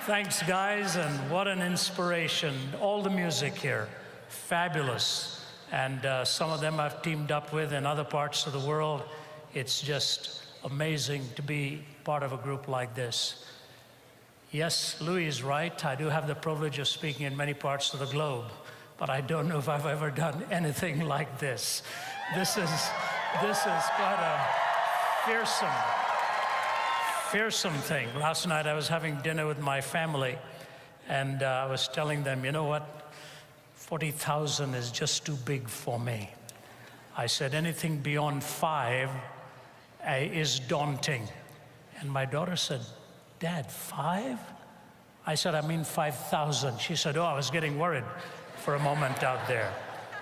Thanks, guys, and what an inspiration. All the music here, fabulous. And some of them I've teamed up with in other parts of the world. It's just amazing to be part of a group like this. Yes, Louis is right. I do have the privilege of speaking in many parts of the globe, but I don't know if I've ever done anything like this. This is quite a fearsome thing. Last night I was having dinner with my family, and I was telling them, you know what, 40,000 is just too big for me. I said anything beyond 5 is daunting. And my daughter said, Dad, 5? I said, I mean 5,000. She said, oh, I was getting worried for a moment out there.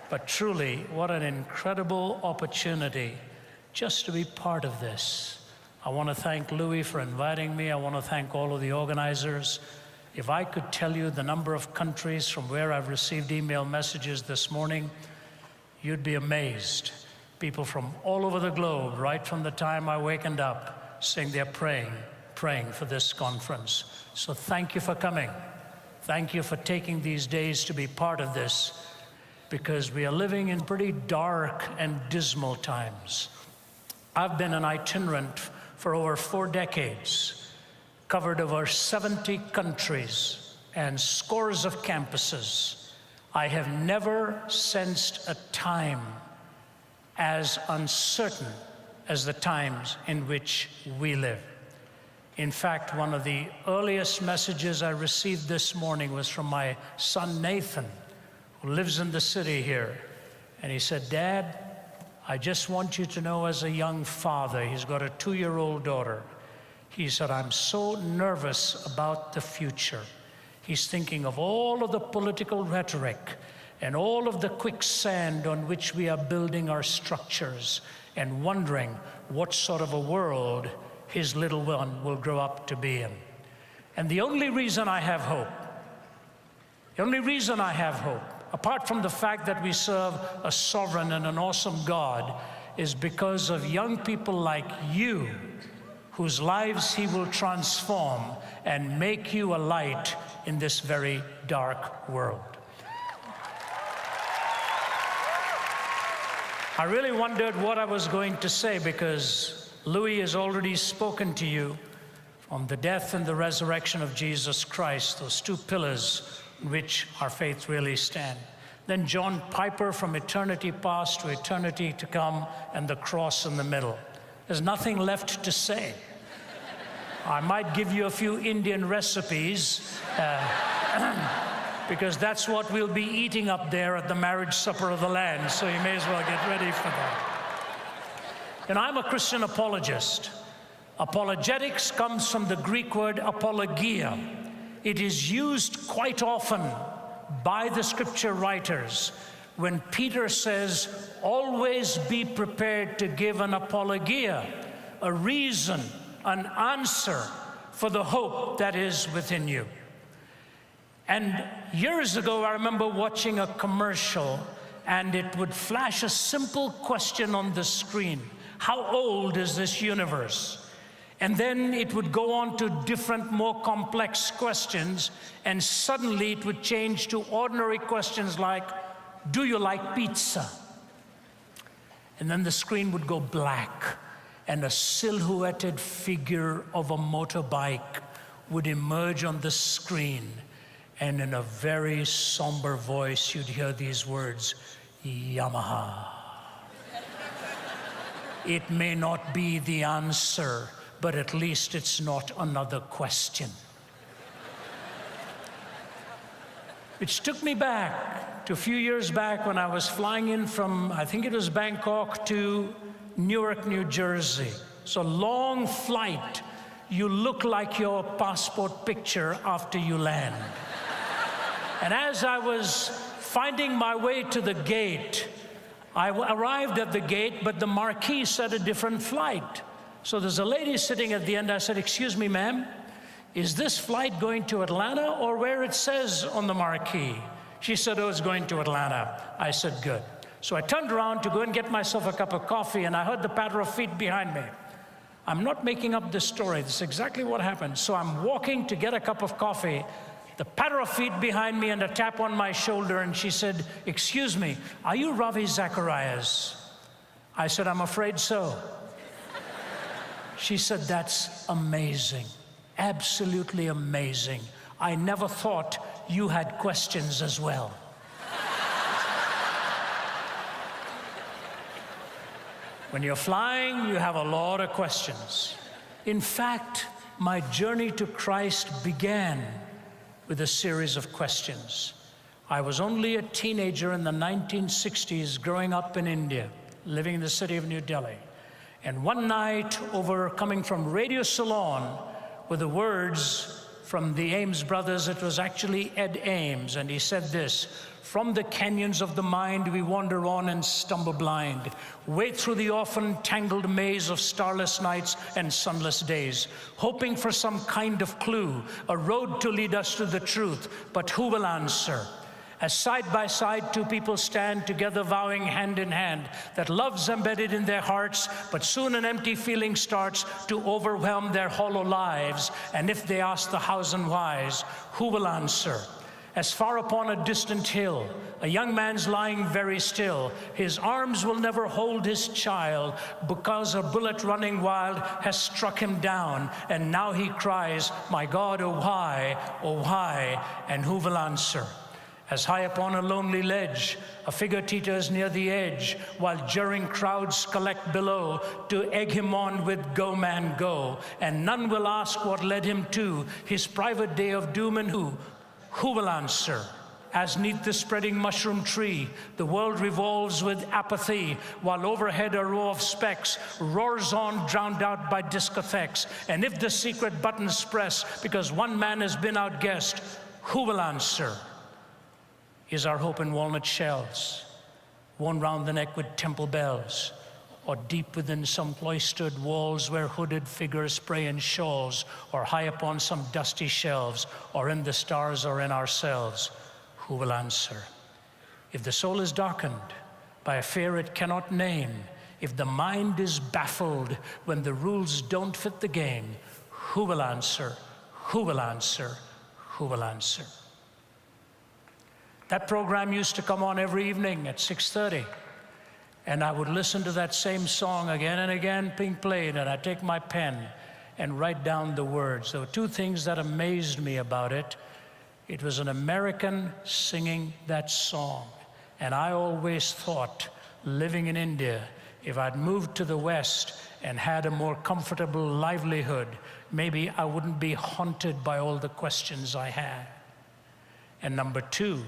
But truly, what an incredible opportunity just to be part of this. I want to thank Louis for inviting me. I want to thank all of the organizers. If I could tell you the number of countries from where I've received email messages this morning, you'd be amazed. People from all over the globe, right from the time I wakened up, saying they're praying for this conference. So thank you for coming. Thank you for taking these days to be part of this, because we are living in pretty dark and dismal times. I've been an itinerant for over 4 decades, covered over 70 countries and scores of campuses. I have never sensed a time as uncertain as the times in which we live. In fact, one of the earliest messages I received this morning was from my son Nathan, who lives in the city here. And he said, Dad, I just want you to know, as a young father, he's got a 2-year-old daughter. He said, I'm so nervous about the future. He's thinking of all of the political rhetoric and all of the quicksand on which we are building our structures, and wondering what sort of a world his little one will grow up to be in. And the only reason I have hope, apart from the fact that we serve a sovereign and an awesome God, is because of young people like you, whose lives he will transform and make you a light in this very dark world. I really wondered what I was going to say, because Louis has already spoken to you on the death and the resurrection of Jesus Christ, those 2 pillars on which our faith really stand. Then John Piper, from eternity past to eternity to come, and the cross in the middle. There's nothing left to say. I might give you a few Indian recipes, because that's what we'll be eating up there at the marriage supper of the Lamb, so you may as well get ready for that. And I'm a Christian apologist. Apologetics comes from the Greek word apologia. It is used quite often by the scripture writers when Peter says, always be prepared to give an apologia, a reason, an answer for the hope that is within you. And years ago, I remember watching a commercial, and it would flash a simple question on the screen. How old is this universe? And then it would go on to different, more complex questions, and suddenly it would change to ordinary questions like, do you like pizza? And then the screen would go black, and a silhouetted figure of a motorbike would emerge on the screen. And in a very somber voice, you'd hear these words, Yamaha. It may not be the answer, but at least it's not another question. Which took me back to a few years back when I was flying in from, I think it was Bangkok to Newark, New Jersey. So long flight. You look like your passport picture after you land. And as I was finding my way to the gate, I arrived at the gate, but the marquee said a different flight. So there's a lady sitting at the end. I said, excuse me, ma'am, is this flight going to Atlanta or where it says on the marquee? She said, oh, it's going to Atlanta. I said, good. So I turned around to go and get myself a cup of coffee, and I heard the patter of feet behind me. I'm not making up this story. This is exactly what happened. So I'm walking to get a cup of coffee, the patter of feet behind me and a tap on my shoulder, and she said, "Excuse me, are you Ravi Zacharias?" I said, "I'm afraid so." She said, "That's amazing, absolutely amazing. I never thought you had questions as well." When you're flying, you have a lot of questions. In fact, my journey to Christ began with a series of questions. I was only a teenager in the 1960s, growing up in India, living in the city of New Delhi. And one night, coming from Radio Ceylon, with the words from the Ames brothers, it was actually Ed Ames, and he said this: "From the canyons of the mind we wander on and stumble blind, wade through the often tangled maze of starless nights and sunless days, hoping for some kind of clue, a road to lead us to the truth, but who will answer? As side by side two people stand together, vowing hand in hand that love's embedded in their hearts, but soon an empty feeling starts to overwhelm their hollow lives, and if they ask the hows and whys, who will answer? As far upon a distant hill, a young man's lying very still. His arms will never hold his child, because a bullet running wild has struck him down, and now he cries, 'My God, oh why, and who will answer?' As high upon a lonely ledge, a figure teeters near the edge, while jeering crowds collect below to egg him on with 'Go, man, go,' and none will ask what led him to his private day of doom, and who will answer? As 'neath the spreading mushroom tree, the world revolves with apathy, while overhead a row of specks roars on, drowned out by discotheques. And if the secret buttons press, because one man has been outguessed, who will answer? Is our hope in walnut shells, worn round the neck with temple bells, or deep within some cloistered walls where hooded figures pray in shawls, or high upon some dusty shelves, or in the stars or in ourselves? Who will answer? If the soul is darkened by a fear it cannot name, if the mind is baffled when the rules don't fit the game, who will answer? Who will answer? Who will answer? That program used to come on every evening at 6:30. And I would listen to that same song again and again being played, and I'd take my pen and write down the words. There were two things that amazed me about it. It was an American singing that song. And I always thought, living in India, if I'd moved to the West and had a more comfortable livelihood, maybe I wouldn't be haunted by all the questions I had. And number two,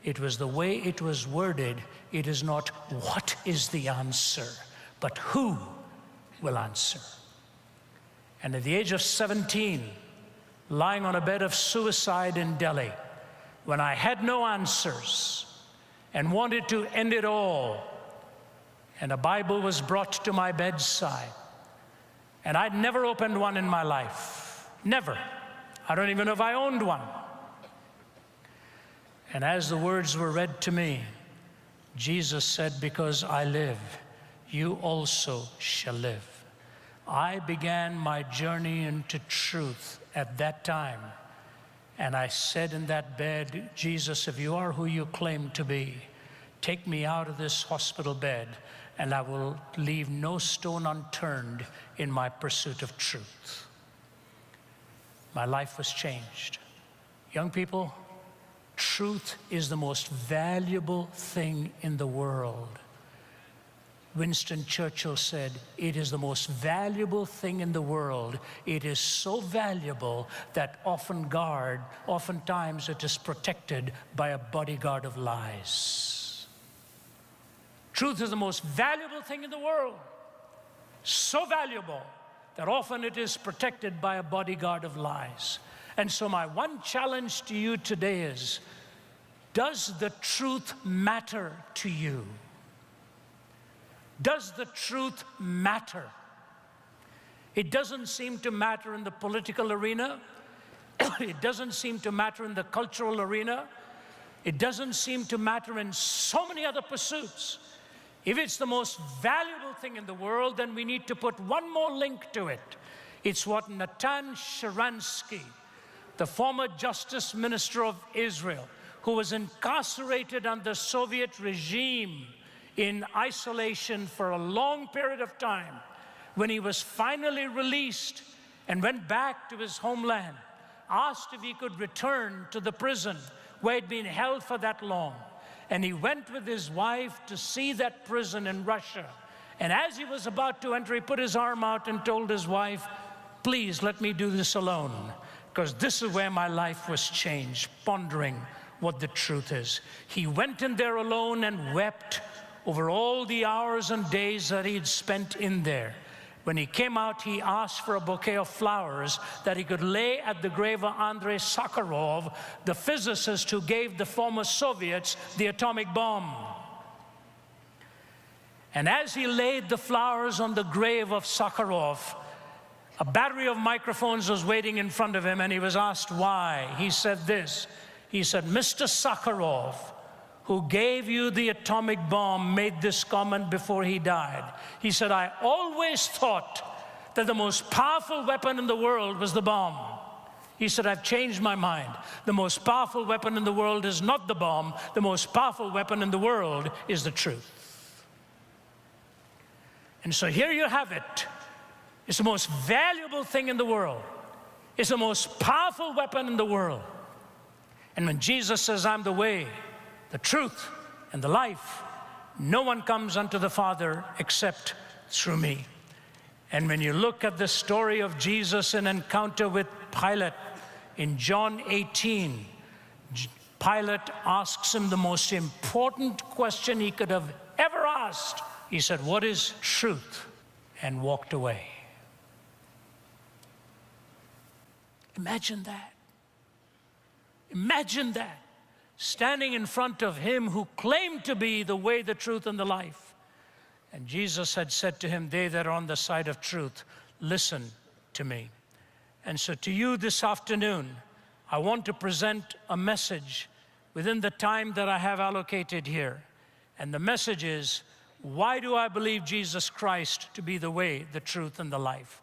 it was the way it was worded. It is not what is the answer, but who will answer. And at the age of 17, lying on a bed of suicide in Delhi, when I had no answers and wanted to end it all, and a Bible was brought to my bedside, and I'd never opened one in my life, never. I don't even know if I owned one. And as the words were read to me, Jesus said, "Because I live, you also shall live." I began my journey into truth at that time. And I said in that bed, "Jesus, if you are who you claim to be, take me out of this hospital bed, and I will leave no stone unturned in my pursuit of truth." My life was changed. Young people, truth is the most valuable thing in the world. Winston Churchill said, "It is the most valuable thing in the world. It is so valuable that oftentimes it is protected by a bodyguard of lies." Truth is the most valuable thing in the world. So valuable that often it is protected by a bodyguard of lies. And so my one challenge to you today is, does the truth matter to you? Does the truth matter? It doesn't seem to matter in the political arena. It doesn't seem to matter in the cultural arena. It doesn't seem to matter in so many other pursuits. If it's the most valuable thing in the world, then we need to put one more link to it. It's what Natan Sharansky, the former justice minister of Israel, who was incarcerated under Soviet regime in isolation for a long period of time, when he was finally released and went back to his homeland, asked if he could return to the prison where he'd been held for that long. And he went with his wife to see that prison in Russia. And as he was about to enter, he put his arm out and told his wife, "Please let me do this alone, because this is where my life was changed," pondering what the truth is. He went in there alone and wept over all the hours and days that he'd spent in there. When he came out, he asked for a bouquet of flowers that he could lay at the grave of Andrei Sakharov, the physicist who gave the former Soviets the atomic bomb. And as he laid the flowers on the grave of Sakharov, a battery of microphones was waiting in front of him, and he was asked why. He said this. He said, "Mr. Sakharov, who gave you the atomic bomb, made this comment before he died. He said, 'I always thought that the most powerful weapon in the world was the bomb.' He said, 'I've changed my mind. The most powerful weapon in the world is not the bomb. The most powerful weapon in the world is the truth.'" And so here you have it. It's the most valuable thing in the world. It's the most powerful weapon in the world. And when Jesus says, "I'm the way, the truth, and the life, no one comes unto the Father except through me." And when you look at the story of Jesus' encounter with Pilate in John 18, Pilate asks him the most important question he could have ever asked. He said, "What is truth?" and walked away. Imagine that. Imagine that. Standing in front of him who claimed to be the way, the truth, and the life. And Jesus had said to him, "They that are on the side of truth, listen to me." And so to you this afternoon, I want to present a message within the time that I have allocated here. And the message is, why do I believe Jesus Christ to be the way, the truth, and the life?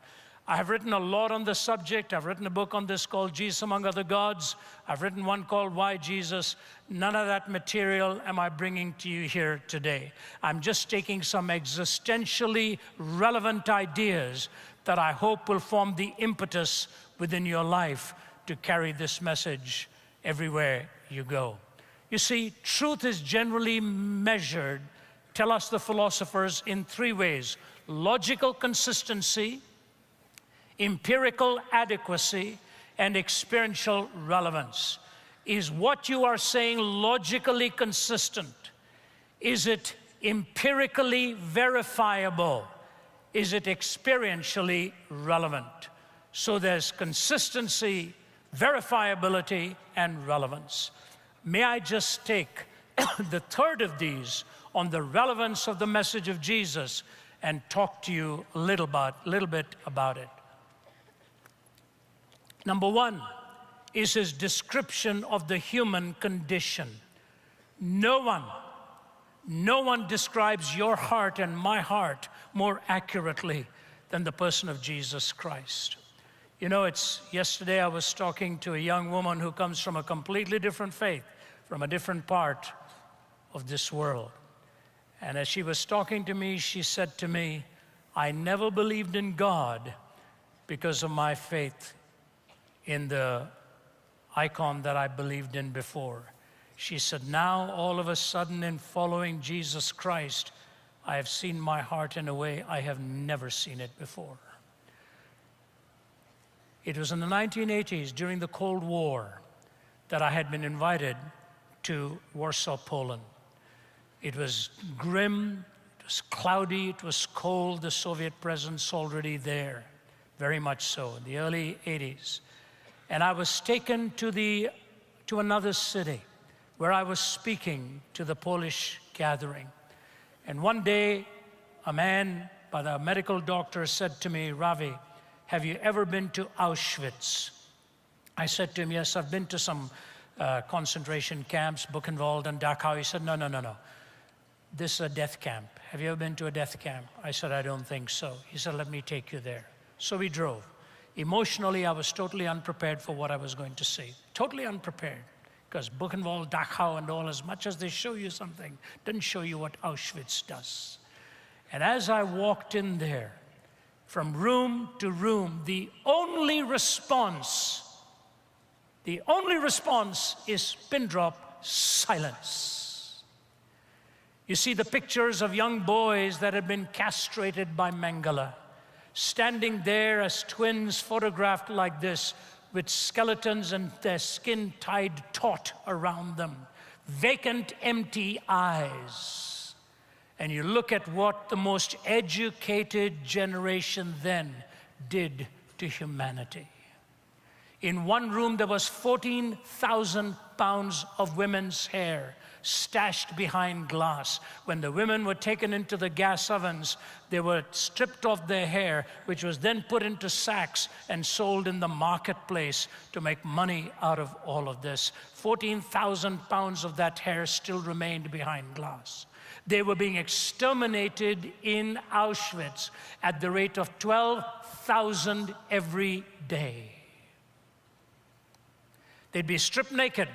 I have written a lot on the subject. I've written a book on this called Jesus Among Other Gods. I've written one called Why Jesus. None of that material am I bringing to you here today. I'm just taking some existentially relevant ideas that I hope will form the impetus within your life to carry this message everywhere you go. You see, truth is generally measured, tell us the philosophers, in three ways: logical consistency, empirical adequacy, and experiential relevance. Is what you are saying logically consistent? Is it empirically verifiable? Is it experientially relevant? So there's consistency, verifiability, and relevance. May I just take the third of these on the relevance of the message of Jesus and talk to you a little bit about it. Number one is his description of the human condition. No one describes your heart and my heart more accurately than the person of Jesus Christ. You know, yesterday I was talking to a young woman who comes from a completely different faith, from a different part of this world. And as she was talking to me, she said to me, "I never believed in God because of my faith in the icon that I believed in before." She said, "Now, all of a sudden, in following Jesus Christ, I have seen my heart in a way I have never seen it before." It was in the 1980s, during the Cold War, that I had been invited to Warsaw, Poland. It was grim, it was cloudy, it was cold, the Soviet presence already there, very much so, in the early 80s. And I was taken to another city where I was speaking to the Polish gathering. And one day, a man by the medical doctor said to me, "Ravi, have you ever been to Auschwitz?" I said to him, "Yes, I've been to some concentration camps, Buchenwald and Dachau." He said, No. this is a death camp. Have you ever been to a death camp? I said, I don't think so. He said, let me take you there. So we drove. Emotionally, I was totally unprepared for what I was going to see. Totally unprepared. Because Buchenwald, Dachau, and all, as much as they show you something, doesn't show you what Auschwitz does. And as I walked in there, from room to room, the only response is pin drop silence. You see the pictures of young boys that had been castrated by Mengele, standing there as twins photographed like this, with skeletons and their skin tied taut around them, vacant, empty eyes. And you look at what the most educated generation then did to humanity. In one room, there was 14,000 pounds of women's hair stashed behind glass. When the women were taken into the gas ovens, they were stripped of their hair, which was then put into sacks and sold in the marketplace to make money out of all of this. 14,000 pounds of that hair still remained behind glass. They were being exterminated in Auschwitz at the rate of 12,000 every day. They'd be stripped naked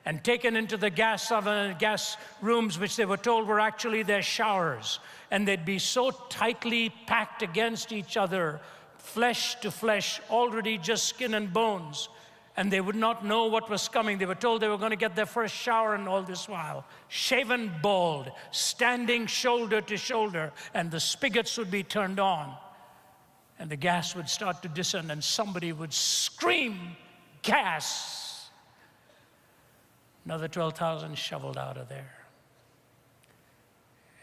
and taken into the gas oven, gas rooms, which they were told were actually their showers. And they'd be so tightly packed against each other, flesh to flesh, already just skin and bones. And they would not know what was coming. They were told they were going to get their first shower and all this while. Shaven bald, standing shoulder to shoulder, and the spigots would be turned on. And the gas would start to descend, and somebody would scream, gas! Another 12,000 shoveled out of there.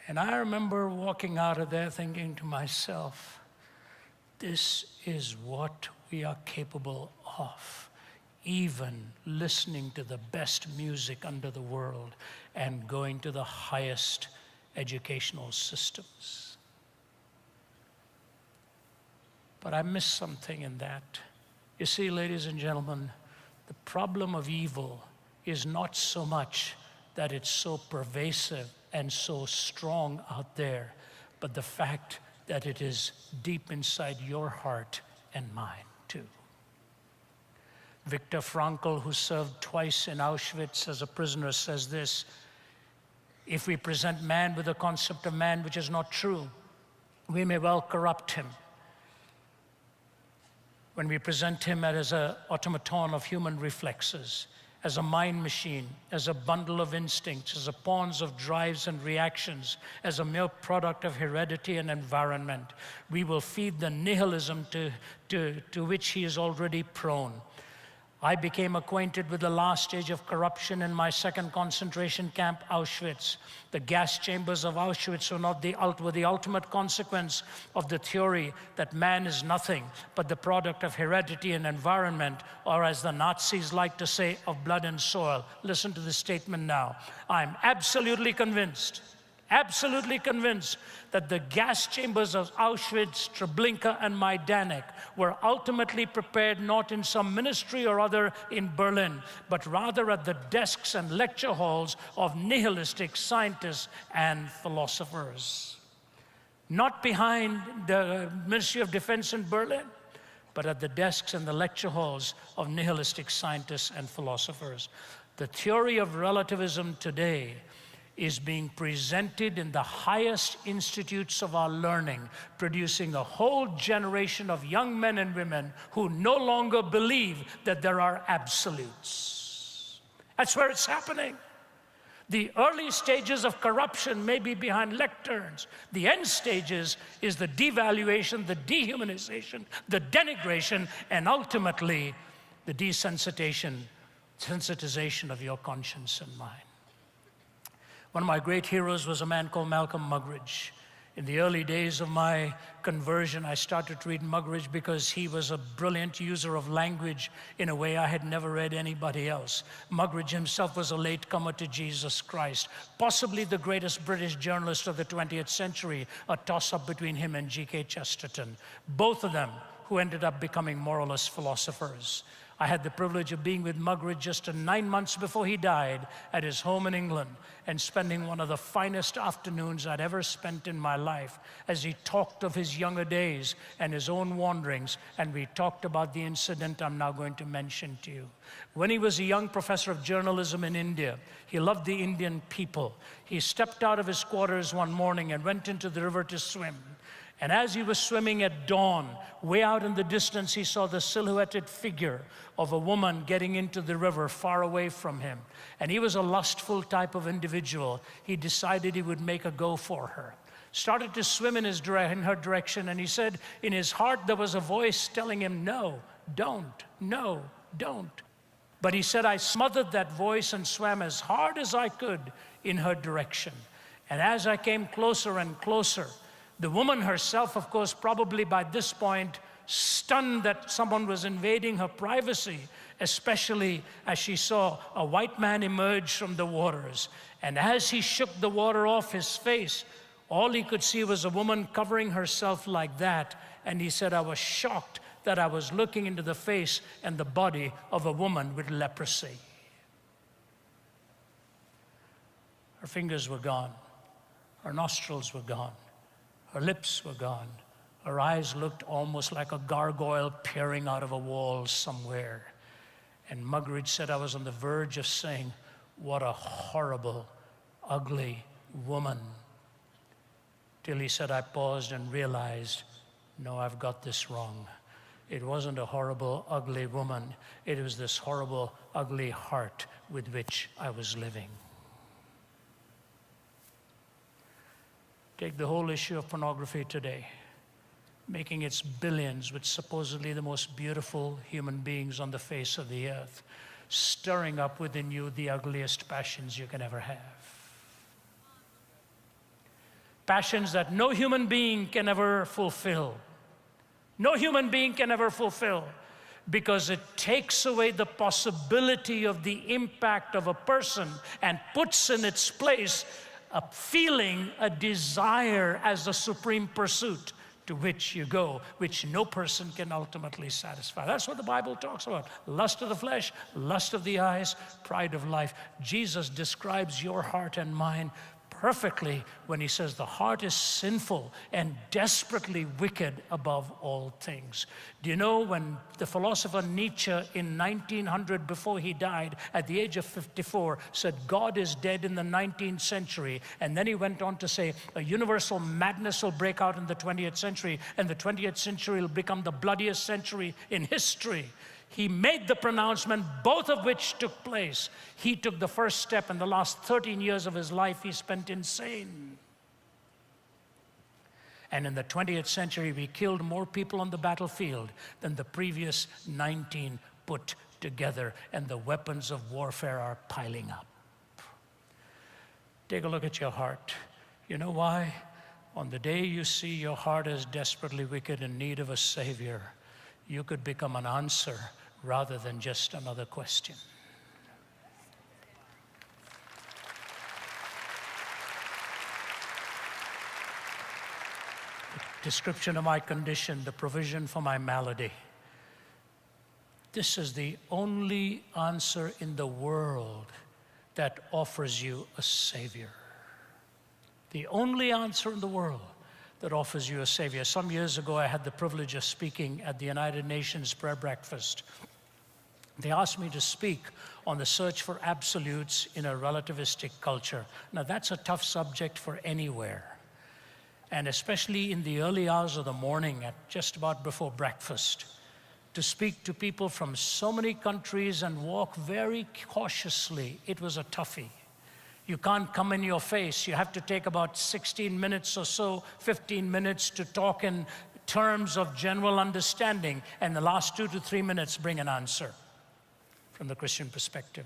And I remember walking out of there thinking to myself, this is what we are capable of. Even listening to the best music under the world and going to the highest educational systems. But I missed something in that. You see, ladies and gentlemen, the problem of evil is not so much that it's so pervasive and so strong out there, but the fact that it is deep inside your heart and mine too. Viktor Frankl, who served twice in Auschwitz as a prisoner, says this: if we present man with a concept of man which is not true, we may well corrupt him. When we present him as an automaton of human reflexes, as a mind machine, as a bundle of instincts, as a pawns of drives and reactions, as a mere product of heredity and environment, we will feed the nihilism to which he is already prone. I became acquainted with the last stage of corruption in my second concentration camp, Auschwitz. The gas chambers of Auschwitz were the ultimate consequence of the theory that man is nothing but the product of heredity and environment, or as the Nazis like to say, of blood and soil. Listen to this statement now. I'm absolutely convinced that the gas chambers of Auschwitz, Treblinka, and Majdanek were ultimately prepared not in some ministry or other in Berlin, but rather at the desks and lecture halls of nihilistic scientists and philosophers. Not behind the Ministry of Defense in Berlin, but at the desks and the lecture halls of nihilistic scientists and philosophers. The theory of relativism today is being presented in the highest institutes of our learning, producing a whole generation of young men and women who no longer believe that there are absolutes. That's where it's happening. The early stages of corruption may be behind lecterns. The end stages is the devaluation, the dehumanization, the denigration, and ultimately the desensitization of your conscience and mind. One of my great heroes was a man called Malcolm Muggeridge. In the early days of my conversion, I started to read Muggeridge because he was a brilliant user of language in a way I had never read anybody else. Muggeridge himself was a latecomer to Jesus Christ, possibly the greatest British journalist of the 20th century, a toss-up between him and G.K. Chesterton, both of them who ended up becoming moralist philosophers. I had the privilege of being with Muggeridge just 9 months before he died at his home in England and spending one of the finest afternoons I'd ever spent in my life as he talked of his younger days and his own wanderings, and we talked about the incident I'm now going to mention to you. When he was a young professor of journalism in India, he loved the Indian people. He stepped out of his quarters one morning and went into the river to swim. And as he was swimming at dawn, way out in the distance, he saw the silhouetted figure of a woman getting into the river far away from him. And he was a lustful type of individual. He decided he would make a go for her. Started to swim in her direction, and he said in his heart there was a voice telling him, no, don't, no, don't. But he said, I smothered that voice and swam as hard as I could in her direction. And as I came closer and closer, the woman herself, of course, probably by this point, stunned that someone was invading her privacy, especially as she saw a white man emerge from the waters. And as he shook the water off his face, all he could see was a woman covering herself like that. And he said, I was shocked that I was looking into the face and the body of a woman with leprosy. Her fingers were gone. Her nostrils were gone. Her lips were gone. Her eyes looked almost like a gargoyle peering out of a wall somewhere. And Muggeridge said, I was on the verge of saying, what a horrible, ugly woman. Till he said, I paused and realized, no, I've got this wrong. It wasn't a horrible, ugly woman. It was this horrible, ugly heart with which I was living. Take the whole issue of pornography today, making its billions with supposedly the most beautiful human beings on the face of the earth, stirring up within you the ugliest passions you can ever have. Passions that no human being can ever fulfill. No human being can ever fulfill, because it takes away the possibility of the impact of a person and puts in its place a feeling, a desire as the supreme pursuit to which you go, which no person can ultimately satisfy. That's what the Bible talks about. Lust of the flesh, lust of the eyes, pride of life. Jesus describes your heart and mine perfectly when he says the heart is sinful and desperately wicked above all things. Do you know when the philosopher Nietzsche in 1900, before he died at the age of 54, said God is dead in the 19th century, and then he went on to say a universal madness will break out in the 20th century, and the 20th century will become the bloodiest century in history. He made the pronouncement, both of which took place. He took the first step, and the last 13 years of his life he spent insane. And in the 20th century, we killed more people on the battlefield than the previous 19 put together, and the weapons of warfare are piling up. Take a look at your heart. You know why? On the day you see your heart as desperately wicked in need of a Savior, you could become an answer rather than just another question. The description of my condition, the provision for my malady. This is the only answer in the world that offers you a Savior. The only answer in the world that offers you a Savior. Some years ago, I had the privilege of speaking at the United Nations prayer breakfast. They asked me to speak on the search for absolutes in a relativistic culture. Now, that's a tough subject for anywhere. And especially in the early hours of the morning, at just about before breakfast, to speak to people from so many countries and walk very cautiously, it was a toughie. You can't come in your face. You have to take about 16 minutes or so, 15 minutes to talk in terms of general understanding, and the last 2 to 3 minutes bring an answer from the Christian perspective.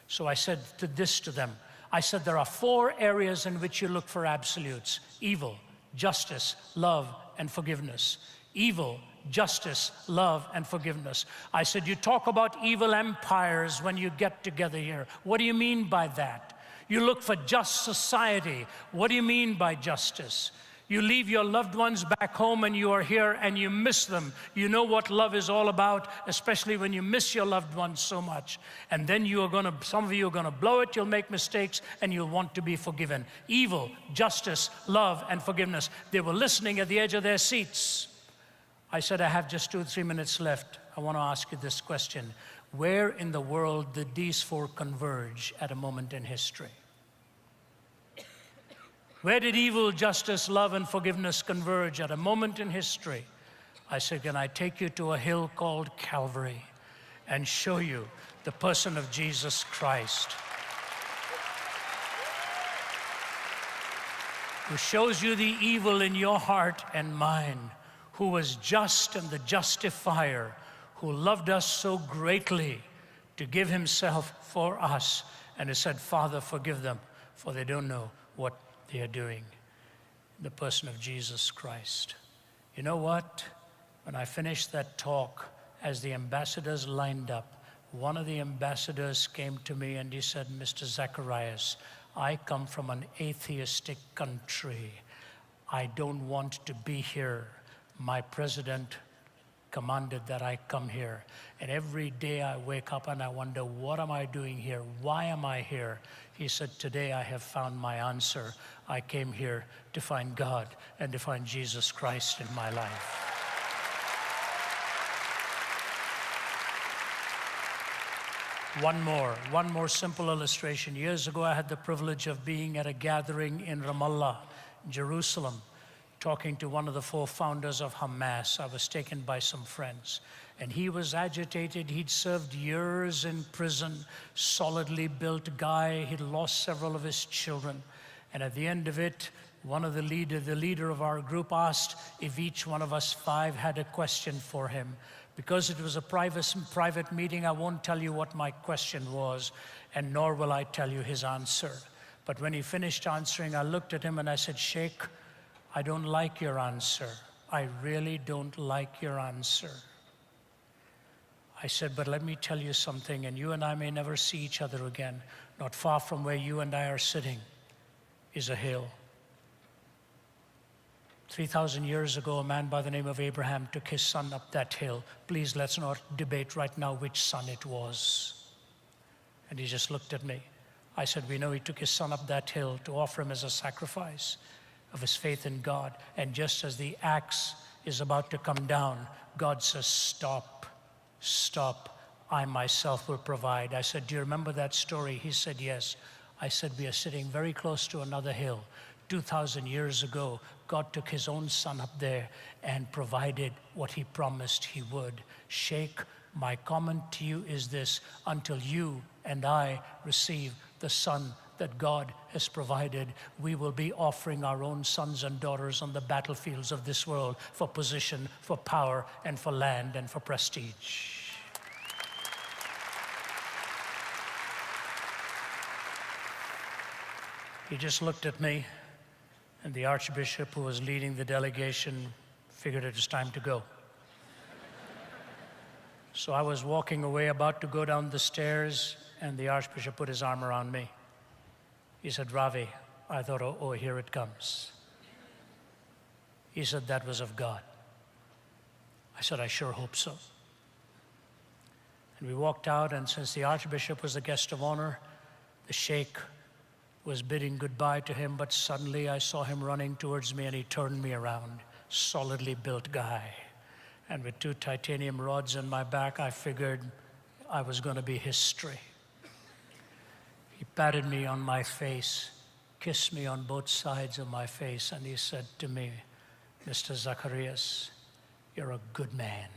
So I said this to them. I said, there are 4 areas in which you look for absolutes: evil, justice, love, and forgiveness. Evil, justice, love, and forgiveness. I said, you talk about evil empires when you get together here. What do you mean by that? You look for just society. What do you mean by justice? You leave your loved ones back home and you are here and you miss them. You know what love is all about, especially when you miss your loved ones so much. And then some of you are gonna blow it, you'll make mistakes, and you'll want to be forgiven. Evil, justice, love, and forgiveness. They were listening at the edge of their seats. I said, I have just 2 or 3 minutes left. I want to ask you this question. Where in the world did these four converge at a moment in history? Where did evil, justice, love, and forgiveness converge at a moment in history? I said, can I take you to a hill called Calvary and show you the person of Jesus Christ, who shows you the evil in your heart and mine, who was just and the justifier, who loved us so greatly to give himself for us. And he said, Father, forgive them, for they don't know what they are doing. The person of Jesus Christ. You know what? When I finished that talk, as the ambassadors lined up, one of the ambassadors came to me and he said, Mr. Zacharias, I come from an atheistic country. I don't want to be here. My president commanded that I come here. And every day I wake up and I wonder, what am I doing here? Why am I here? He said, today I have found my answer. I came here to find God and to find Jesus Christ in my life. One more simple illustration. Years ago, I had the privilege of being at a gathering in Ramallah, Jerusalem, talking to one of the four founders of Hamas. I was taken by some friends, and he was agitated. He'd served years in prison, solidly built guy. He'd lost several of his children, and at the end of it, the leader of our group asked if each one of us five had a question for him. Because it was a private meeting, I won't tell you what my question was, and nor will I tell you his answer. But when he finished answering, I looked at him and I said, Sheikh, I don't like your answer. I really don't like your answer. I said, but let me tell you something, and you and I may never see each other again. Not far from where you and I are sitting is a hill. 3,000 years ago, a man by the name of Abraham took his son up that hill. Please, let's not debate right now which son it was. And he just looked at me. I said, we know he took his son up that hill to offer him as a sacrifice of his faith in God. And just as the axe is about to come down, God says, stop, stop. I myself will provide. I said, do you remember that story? He said, yes. I said, we are sitting very close to another hill. 2,000 years ago, God took his own son up there and provided what he promised he would. Sheikh, my comment to you is this: until you and I receive the son that God has provided, we will be offering our own sons and daughters on the battlefields of this world for position, for power, and for land, and for prestige. He just looked at me, and the Archbishop, who was leading the delegation, figured it was time to go. So I was walking away, about to go down the stairs, and the Archbishop put his arm around me. He said, Ravi. I thought, oh, here it comes. He said, that was of God. I said, I sure hope so. And we walked out, and since the Archbishop was the guest of honor, the Sheikh was bidding goodbye to him, but suddenly I saw him running towards me and he turned me around. Solidly built guy. And with 2 titanium rods in my back, I figured I was going to be history. He patted me on my face, kissed me on both sides of my face, and he said to me, Mr. Zacharias, you're a good man.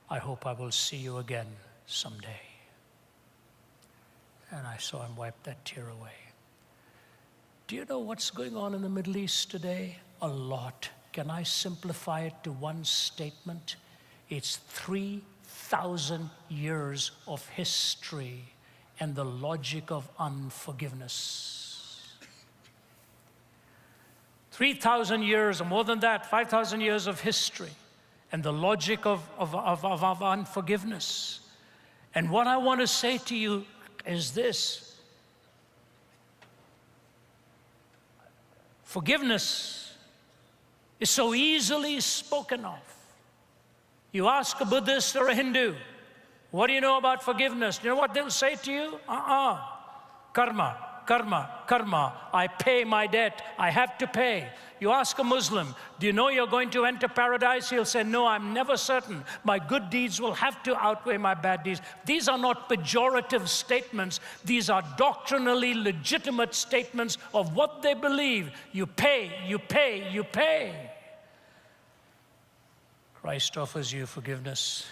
I hope I will see you again someday. And I saw him wipe that tear away. Do you know what's going on in the Middle East today? A lot. Can I simplify it to one statement? It's 3,000 years of history and the logic of unforgiveness. 3,000 years, or more than that, 5,000 years of history and the logic of unforgiveness. And what I want to say to you is this: Forgiveness is so easily spoken of. You ask a Buddhist or a Hindu, what do you know about forgiveness? You know what they'll say to you? Karma, karma, karma. I pay my debt. I have to pay. You ask a Muslim, do you know you're going to enter paradise? He'll say, no, I'm never certain. My good deeds will have to outweigh my bad deeds. These are not pejorative statements. These are doctrinally legitimate statements of what they believe. You pay, you pay, you pay. Christ offers you forgiveness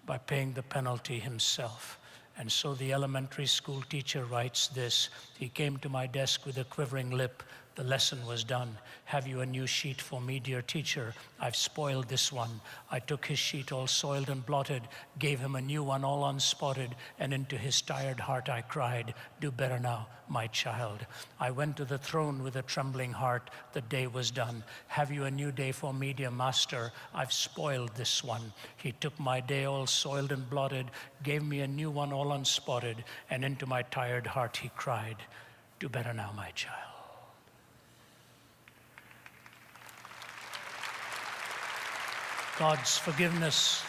by paying the penalty himself. And so the elementary school teacher writes this. He came to my desk with a quivering lip. The lesson was done. Have you a new sheet for me, dear teacher? I've spoiled this one. I took his sheet all soiled and blotted, gave him a new one all unspotted, and into his tired heart I cried, do better now, my child. I went to the throne with a trembling heart. The day was done. Have you a new day for me, dear master? I've spoiled this one. He took my day all soiled and blotted, gave me a new one all unspotted, and into my tired heart he cried, do better now, my child. God's forgiveness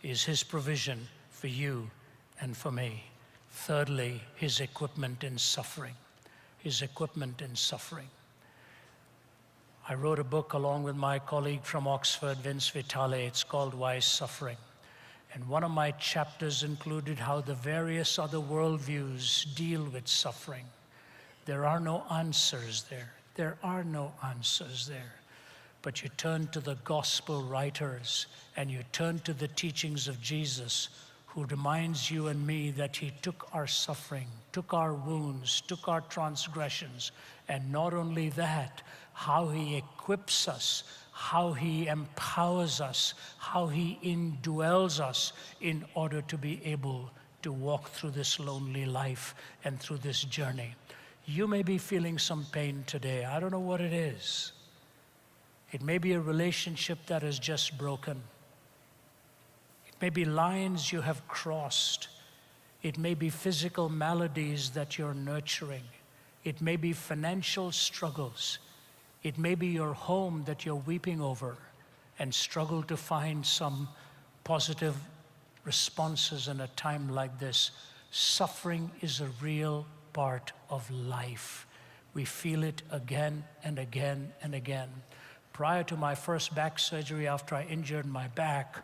is his provision for you and for me. Thirdly, his equipment in suffering. His equipment in suffering. I wrote a book along with my colleague from Oxford, Vince Vitale. It's called Why Suffering? And one of my chapters included how the various other worldviews deal with suffering. There are no answers there. There are no answers there. But you turn to the gospel writers and you turn to the teachings of Jesus, who reminds you and me that he took our suffering, took our wounds, took our transgressions, and not only that, how he equips us, how he empowers us, how he indwells us in order to be able to walk through this lonely life and through this journey. You may be feeling some pain today. I don't know what it is. It may be a relationship that is just broken. It may be lines you have crossed. It may be physical maladies that you're nurturing. It may be financial struggles. It may be your home that you're weeping over and struggle to find some positive responses in a time like this. Suffering is a real part of life. We feel it again and again and again. Prior to my first back surgery, after I injured my back,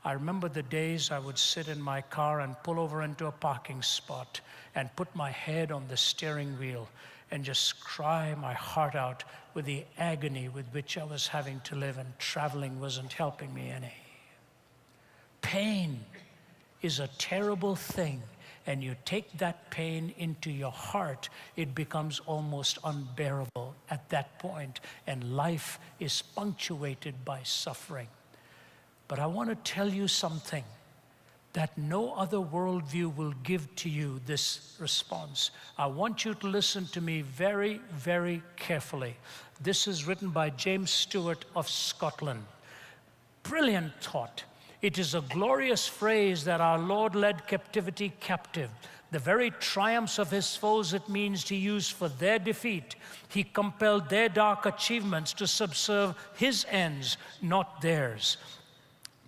I remember the days I would sit in my car and pull over into a parking spot and put my head on the steering wheel and just cry my heart out with the agony with which I was having to live, and traveling wasn't helping me any. Pain is a terrible thing, and you take that pain into your heart, it becomes almost unbearable at that point, and life is punctuated by suffering. But I want to tell you something that no other worldview will give to you this response. I want you to listen to me very, very carefully. This is written by James Stewart of Scotland. Brilliant thought. It is a glorious phrase that our Lord led captivity captive. The very triumphs of his foes it means to use for their defeat. He compelled their dark achievements to subserve his ends, not theirs.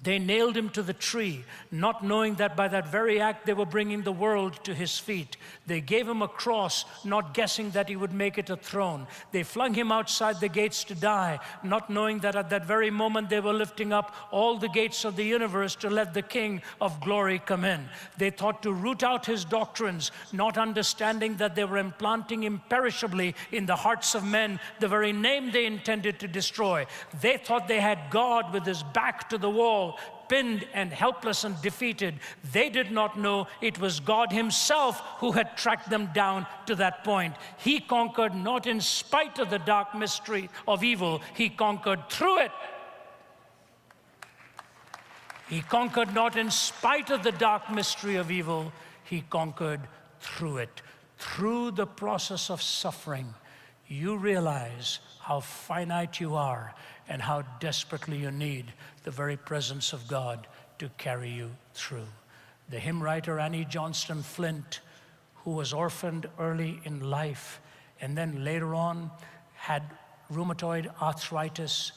They nailed him to the tree, not knowing that by that very act they were bringing the world to his feet. They gave him a cross, not guessing that he would make it a throne. They flung him outside the gates to die, not knowing that at that very moment they were lifting up all the gates of the universe to let the King of glory come in. They thought to root out his doctrines, not understanding that they were implanting imperishably in the hearts of men the very name they intended to destroy. They thought they had God with his back to the wall, pinned and helpless and defeated. They did not know it was God himself who had tracked them down to that point. He conquered not in spite of the dark mystery of evil, he conquered through it. He conquered not in spite of the dark mystery of evil, he conquered through it. Through the process of suffering, you realize how finite you are and how desperately you need the very presence of God to carry you through. The hymn writer Annie Johnston Flint, who was orphaned early in life and then later on had rheumatoid arthritis,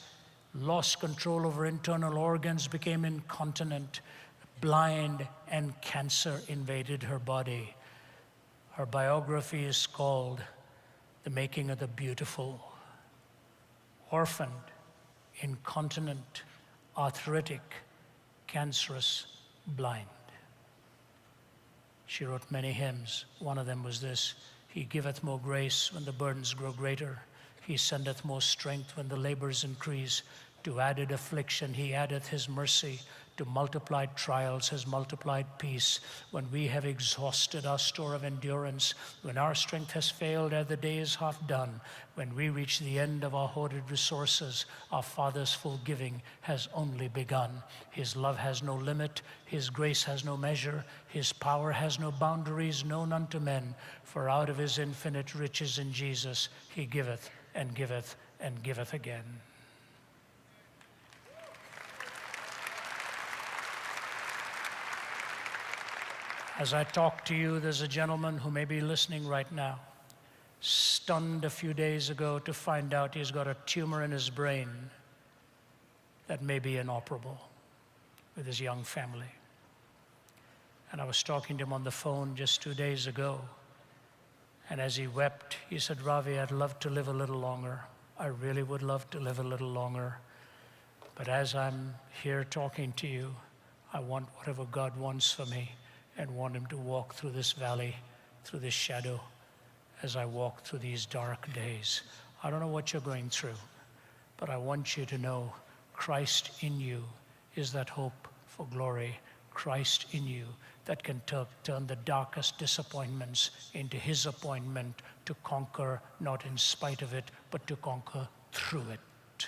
lost control over internal organs, became incontinent, blind, and cancer invaded her body. Her biography is called The Making of the Beautiful. Orphaned, incontinent, arthritic, cancerous, blind. She wrote many hymns. One of them was this: He giveth more grace when the burdens grow greater. He sendeth more strength when the labors increase. To added affliction he addeth his mercy. To multiplied trials his multiplied peace. When we have exhausted our store of endurance, when our strength has failed ere the day is half done, when we reach the end of our hoarded resources, our Father's full giving has only begun. His love has no limit, his grace has no measure, his power has no boundaries known unto men. For out of his infinite riches in Jesus he giveth and giveth and giveth again. As I talk to you, there's a gentleman who may be listening right now, stunned a few days ago to find out he's got a tumor in his brain that may be inoperable, with his young family. And I was talking to him on the phone just 2 days ago, and as he wept, he said, Ravi, I'd love to live a little longer. I really would love to live a little longer. But as I'm here talking to you, I want whatever God wants for me, and want him to walk through this valley, through this shadow, as I walk through these dark days. I don't know what you're going through, but I want you to know Christ in you is that hope for glory. Christ in you that can turn the darkest disappointments into his appointment to conquer, not in spite of it, but to conquer through it.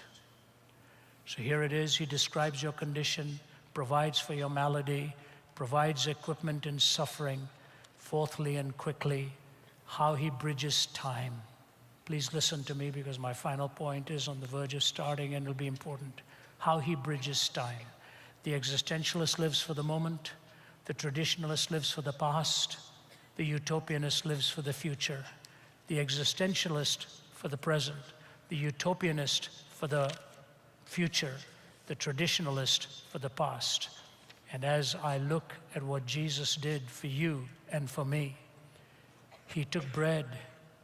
So here it is. He describes your condition, provides for your malady, provides equipment in suffering. Fourthly and quickly, how he bridges time. Please listen to me, because my final point is on the verge of starting and it'll be important. How he bridges time. The existentialist lives for the moment. The traditionalist lives for the past. The utopianist lives for the future. The existentialist for the present. The utopianist for the future. The traditionalist for the past. And as I look at what Jesus did for you and for me, he took bread,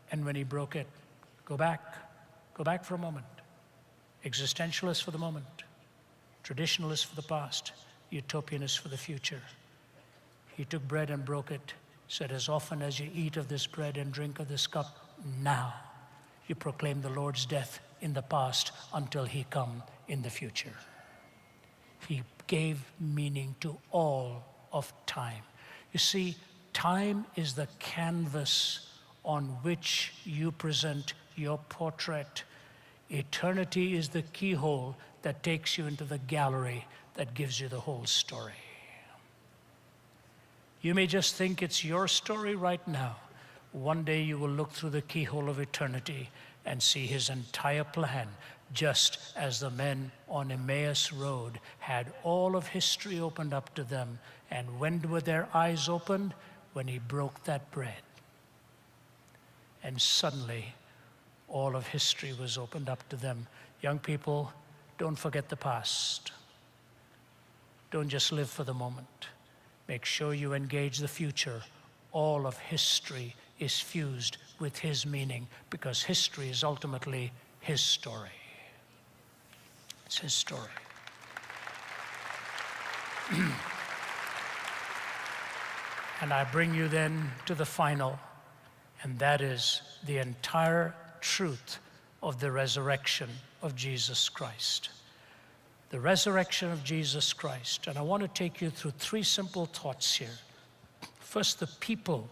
and when he broke it, go back for a moment. Existentialist for the moment, traditionalist for the past, utopianist for the future. He took bread and broke it, said, as often as you eat of this bread and drink of this cup, now you proclaim the Lord's death in the past until he come in the future. He gave meaning to all of time. You see, time is the canvas on which you present your portrait. Eternity is the keyhole that takes you into the gallery that gives you the whole story. You may just think it's your story right now. One day you will look through the keyhole of eternity and see his entire plan, just as the men on Emmaus Road had all of history opened up to them. And when were their eyes opened? When he broke that bread. And suddenly, all of history was opened up to them. Young people, don't forget the past. Don't just live for the moment. Make sure you engage the future. All of history is fused with his meaning, because history is ultimately his story. It's his story. And I bring you then to the final, and that is the entire truth of the resurrection of Jesus Christ. The resurrection of Jesus Christ. And I want to take you through three simple thoughts here. First, the people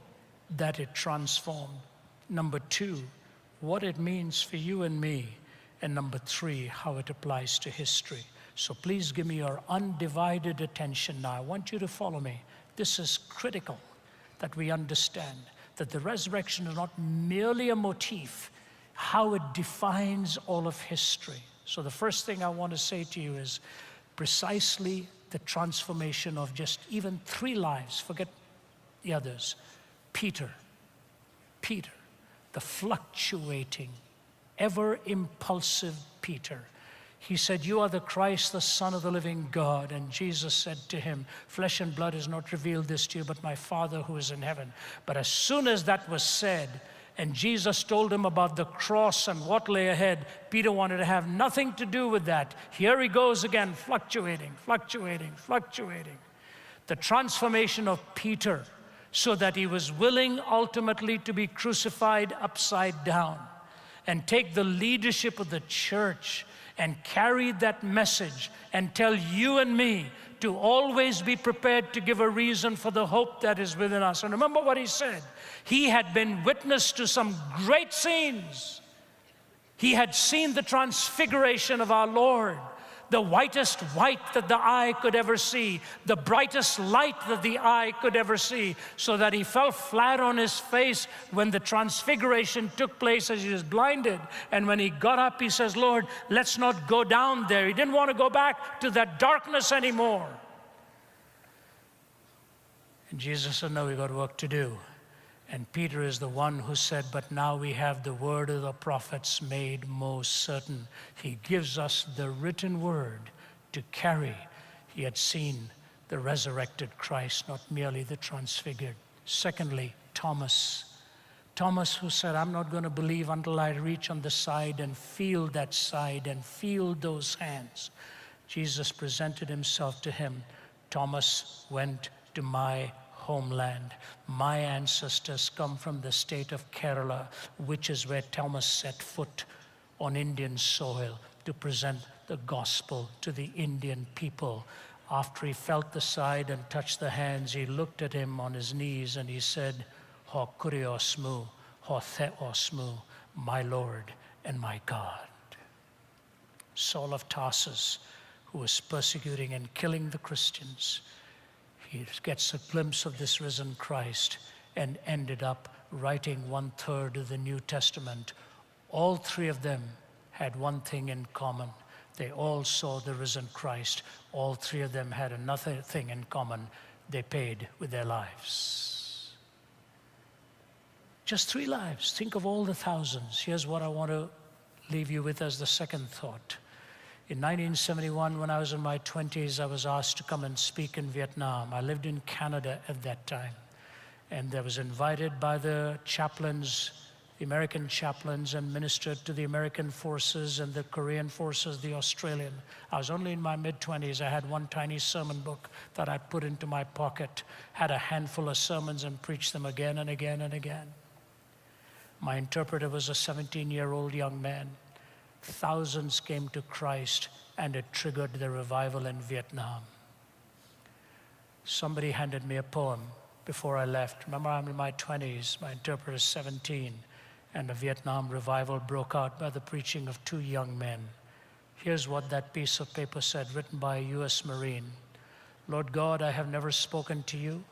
that it transformed. Number two, what it means for you and me. And number three, how it applies to history. So please give me your undivided attention now. I want you to follow me. This is critical that we understand that the resurrection is not merely a motif, how it defines all of history. So the first thing I want to say to you is precisely the transformation of just even 3 lives. Forget the others. Peter, the fluctuating, ever impulsive Peter. He said, "You are the Christ, the Son of the living God." And Jesus said to him, "Flesh and blood has not revealed this to you, but my Father who is in heaven." But as soon as that was said, and Jesus told him about the cross and what lay ahead, Peter wanted to have nothing to do with that. Here he goes again, fluctuating, fluctuating, fluctuating. The transformation of Peter, so that he was willing ultimately to be crucified upside down and take the leadership of the church and carry that message and tell you and me to always be prepared to give a reason for the hope that is within us. And remember what he said. He had been witness to some great scenes. He had seen the transfiguration of our Lord, the whitest white that the eye could ever see, the brightest light that the eye could ever see, so that he fell flat on his face when the transfiguration took place as he was blinded. And when he got up, he says, "Lord, let's not go down there." He didn't want to go back to that darkness anymore. And Jesus said, "No, we've got work to do." And Peter is the one who said, "But now we have the word of the prophets made most certain." He gives us the written word to carry. He had seen the resurrected Christ, not merely the transfigured. Secondly, Thomas. Thomas, who said, "I'm not going to believe until I reach on the side and feel that side and feel those hands." Jesus presented himself to him. Thomas went to my homeland. My ancestors come from the state of Kerala, which is where Thomas set foot on Indian soil to present the gospel to the Indian people. After he felt the side and touched the hands, he looked at him on his knees and he said, "Ho kuriosmu, ho theosmu, my Lord and my God." Saul of Tarsus, who was persecuting and killing the Christians, he gets a glimpse of this risen Christ and ended up writing 1/3 of the New Testament. All three of them had one thing in common. They all saw the risen Christ. All three of them had another thing in common. They paid with their lives. Just 3 lives. Think of all the thousands. Here's what I want to leave you with as the second thought. In 1971, when I was in my 20s, I was asked to come and speak in Vietnam. I lived in Canada at that time. And I was invited by the chaplains, the American chaplains, and ministered to the American forces and the Korean forces, the Australian. I was only in my mid-20s. I had one tiny sermon book that I put into my pocket, had a handful of sermons and preached them again and again and again. My interpreter was a 17-year-old young man. Thousands came to Christ, and it triggered the revival in Vietnam. Somebody handed me a poem before I left. Remember, I'm in my 20s, my interpreter is 17, and a Vietnam revival broke out by the preaching of 2 young men. Here's what that piece of paper said, written by a U.S. Marine. "Lord God, I have never spoken to you,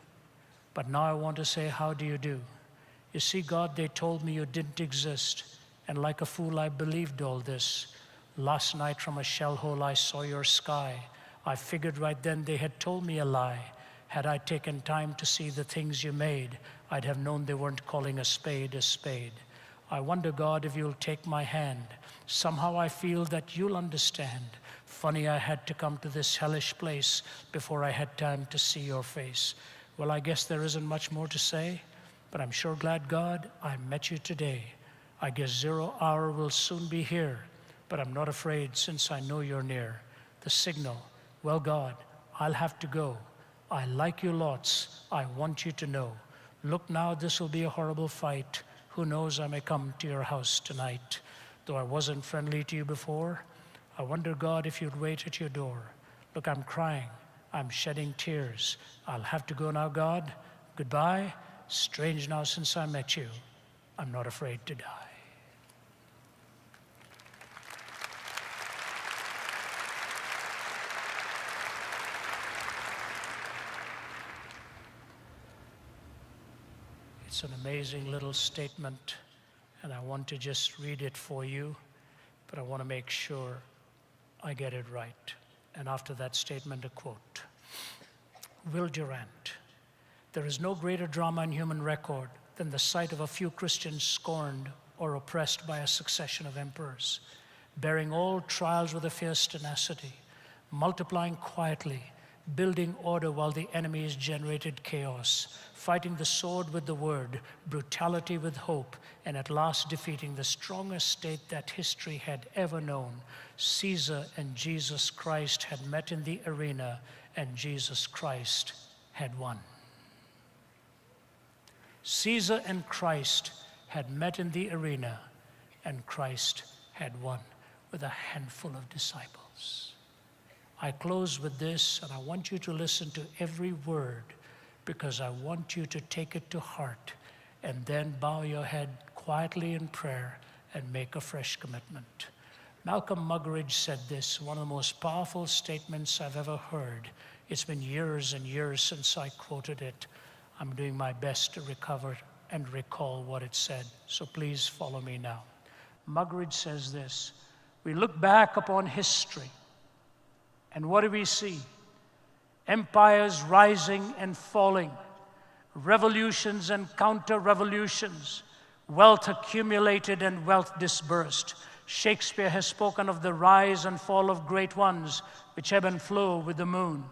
but now I want to say, how do you do? You see, God, they told me you didn't exist. And like a fool, I believed all this. Last night from a shell hole, I saw your sky. I figured right then they had told me a lie. Had I taken time to see the things you made, I'd have known they weren't calling a spade a spade. I wonder, God, if you'll take my hand. Somehow I feel that you'll understand. Funny I had to come to this hellish place before I had time to see your face. Well, I guess there isn't much more to say, but I'm sure glad, God, I met you today. I guess 0 hour will soon be here, but I'm not afraid since I know you're near. The signal, well, God, I'll have to go. I like you lots. I want you to know. Look now, this will be a horrible fight. Who knows, I may come to your house tonight. Though I wasn't friendly to you before, I wonder, God, if you'd wait at your door. Look, I'm crying. I'm shedding tears. I'll have to go now, God. Goodbye. Strange now since I met you. I'm not afraid to die." It's an amazing little statement, and I want to just read it for you, but I want to make sure I get it right. And after that statement, a quote. Will Durant. "There is no greater drama in human record than the sight of a few Christians scorned or oppressed by a succession of emperors, bearing all trials with a fierce tenacity, multiplying quietly, building order while the enemies generated chaos, fighting the sword with the word, brutality with hope, and at last defeating the strongest state that history had ever known. Caesar and Jesus Christ had met in the arena, and Jesus Christ had won. Caesar and Christ had met in the arena, and Christ had won with a handful of disciples. I close with this, and I want you to listen to every word, because I want you to take it to heart and then bow your head quietly in prayer and make a fresh commitment. Malcolm Muggeridge said this, one of the most powerful statements I've ever heard. It's been years and years since I quoted it. I'm doing my best to recover and recall what it said, so please follow me now. Muggeridge says this: we look back upon history, and what do we see? Empires rising and falling, revolutions and counter-revolutions, wealth accumulated and wealth dispersed. Shakespeare has spoken of the rise and fall of great ones, which ebb and flow with the moon.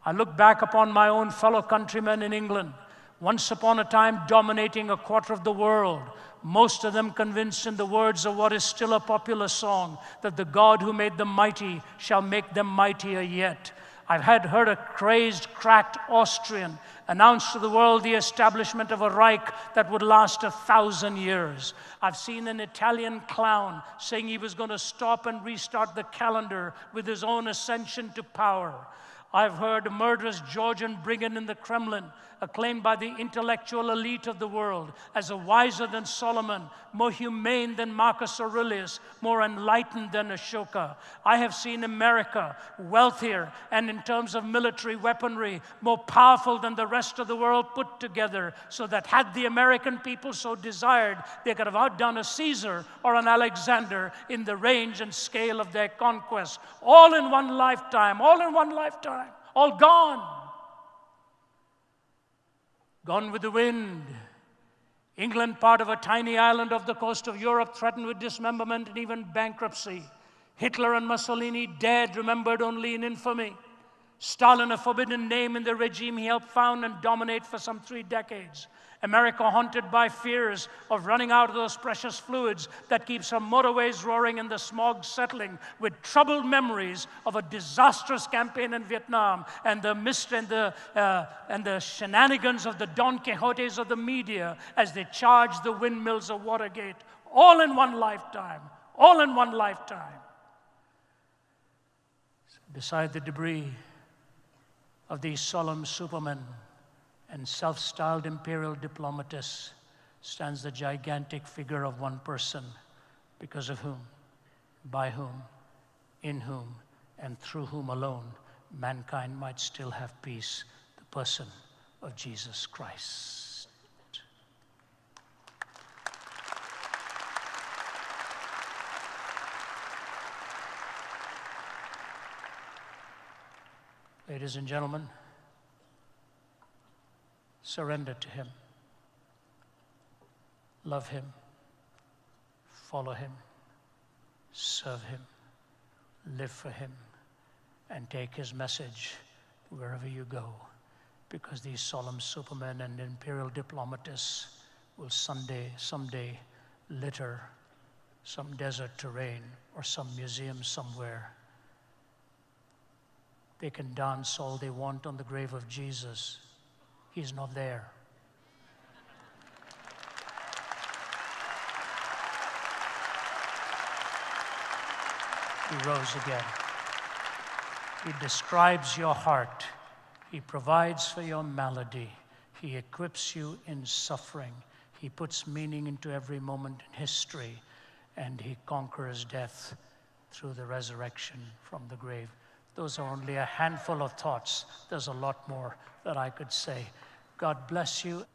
I look back upon my own fellow countrymen in England, once upon a time dominating a quarter of the world, most of them convinced in the words of what is still a popular song, that the God who made them mighty shall make them mightier yet. I've heard a crazed, cracked Austrian announce to the world the establishment of a Reich that would last 1,000 years. I've seen an Italian clown saying he was going to stop and restart the calendar with his own ascension to power. I've heard a murderous Georgian brigand in the Kremlin, acclaimed by the intellectual elite of the world as a wiser than Solomon, more humane than Marcus Aurelius, more enlightened than Ashoka. I have seen America wealthier and in terms of military weaponry, more powerful than the rest of the world put together, so that had the American people so desired, they could have outdone a Caesar or an Alexander in the range and scale of their conquest. All in one lifetime, all in one lifetime, all gone. Gone with the wind. England, part of a tiny island off the coast of Europe, threatened with dismemberment and even bankruptcy. Hitler and Mussolini dead, remembered only in infamy. Stalin, a forbidden name in the regime he helped found and dominate for some 3 decades. America haunted by fears of running out of those precious fluids that keeps our motorways roaring and the smog settling, with troubled memories of a disastrous campaign in Vietnam and the mist and the shenanigans of the Don Quixotes of the media as they charged the windmills of Watergate. All in one lifetime. All in one lifetime. Beside the debris of these solemn supermen and self-styled imperial diplomatists stands the gigantic figure of one person, because of whom, by whom, in whom, and through whom alone mankind might still have peace, the person of Jesus Christ. Ladies and gentlemen, surrender to Him. Love Him. Follow Him. Serve Him. Live for Him. And take His message wherever you go. Because these solemn supermen and imperial diplomatists will someday litter some desert terrain or some museum somewhere. They can dance all they want on the grave of Jesus. He's not there. He rose again. He describes your heart. He provides for your malady. He equips you in suffering. He puts meaning into every moment in history. And He conquers death through the resurrection from the grave. Those are only a handful of thoughts. There's a lot more that I could say. God bless you.